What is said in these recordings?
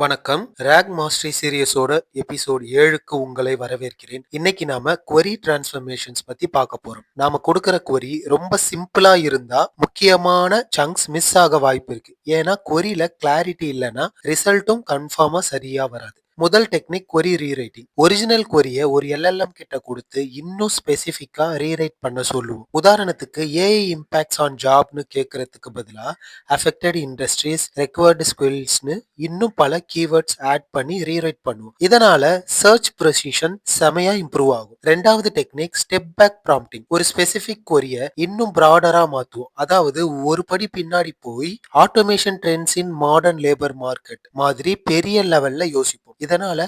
வணக்கம். Rock mastery சீரியஸோட episode 7க்கு உங்களை வரவேற்கிறேன். இன்னைக்கு நாம query டிரான்ஸ்ஃபர்மேஷன்ஸ் பத்தி பார்க்க போறோம். நாம கொடுக்கிற query ரொம்ப சிம்பிளா இருந்தா முக்கியமான சங்க்ஸ் மிஸ் ஆக வாய்ப்பு இருக்கு. ஏன்னா queryல கிளாரிட்டி இல்லைன்னா ரிசல்ட்டும் கன்ஃபார்மா சரியா வராது. முதல் டெக்னிக் query ரீரைட்டிங். ஒரிஜினல் queryயை ஒரு LLM கிட்ட கொடுத்து இன்னும் ஸ்பெசிஃபிக்கா ரீரைட் பண்ண சொல்லுவோம். உதாரணத்துக்கு AI இம்பாக்ட்ஸ் ஆன் ஜாப்னு கேட்கறதுக்கு பதிலா அஃபெக்டட் இண்டஸ்ட்ரீஸ், ரெக்வயர்டு ஸ்கில்ஸ்னு இன்னும் பல கீவேர்ட்ஸ் ஆட் பண்ணி ரீரைட் பண்ணுவோம். இதனால சர்ச் ப்ரெசிஷன் செமையா இம்ப்ரூவ் ஆகும். ரெண்டாவது டெக்னிக் ஸ்டெப் பேக் ப்ராம்ப்டிங். ஒரு ஸ்பெசிஃபிக் கொரிய இன்னும் ப்ராடரா மாத்துவோம். அதாவது ஒரு படி பின்னாடி போய் ஆட்டோமேஷன் ட்ரெண்ட்ஸ் இன் மாடர்ன் லேபர் மார்க்கெட் மாதிரி பெரிய லெவல்ல யோசிப்போம். இதனால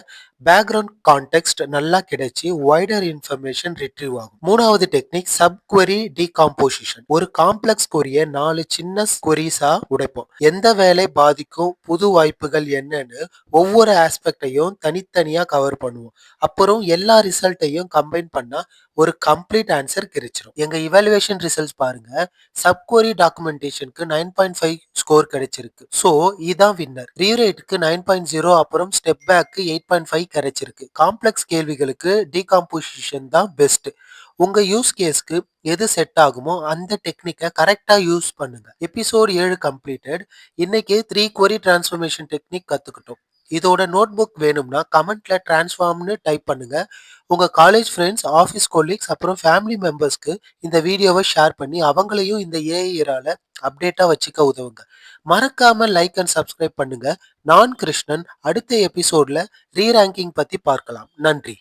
பேக்ரவுண்ட் கான்டெக்ஸ்ட் நல்லா கிடைச்சி வைடர் இன்ஃபர்மேஷன் ரிட்ரீவ் ஆகும். மூணாவது டெக்னிக் சப் query டீகாம்போசிஷன். ஒரு காம்ப்ளெக்ஸ் கொரிய 4 சின்ன queriesஆ உடைப்போம். எந்த வேலை பாதிக்கும், புது வாய்ப்புகள் என்னன்னு ஒவ்வொரு ஆஸ்பெக்டையும் தனித்தனியா கவர் பண்ணுவோம். அப்புறம் எல்லா ரிசல்ட்டையும் கம்பைன் பண்ணா ஒரு கம்ப்ளீட் ஆன்சர் கிடைச்சிரும். எங்க இவாலுவேஷன் ரிசல்ட்ஸ் பாருங்க. சப் query டாக்குமெண்டேஷனுக்கு 9.5 ஸ்கோர் கிடைச்சிருக்கு. ஸோ இதான் வின்னர். ரீரேட்டுக்கு 9.0 அப்புறம் ஸ்டெப் பேக்கு 8.5 கிடைச்சிருக்கு. காம்ப்ளெக்ஸ் கேள்விகளுக்கு டீகாம்போசிஷன் தான் பெஸ்ட். உங்க யூஸ் கேஸ்க்கு எது செட் ஆகுமோ அந்த டெக்னிக்கை கரெக்டா யூஸ் பண்ணுங்க. Episode 7 completed. இன்னைக்கு 3 query டிரான்ஸ்ஃபர்மேஷன் டெக்னிக் கத்துக்கிட்டோம். இதோட நோட் புக் வேணும்னா கமெண்ட்ல டிரான்ஸ்ஃபார்ம்னு டைப் பண்ணுங்க. உங்க காலேஜ் ஃப்ரெண்ட்ஸ், ஆஃபீஸ் கொலீக்ஸ் அப்புறம் ஃபேமிலி மெம்பர்ஸ்க்கு இந்த வீடியோவை ஷேர் பண்ணி அவங்களையும் இந்த ஏஐ இரால அப்டேட்டா வச்சுக்க உதவுங்க. மறக்காம லைக் அண்ட் சப்ஸ்கிரைப் பண்ணுங்க. நான் கிருஷ்ணன். அடுத்த எபிசோட்ல ரீரேங்கிங் பத்தி பார்க்கலாம். நன்றி.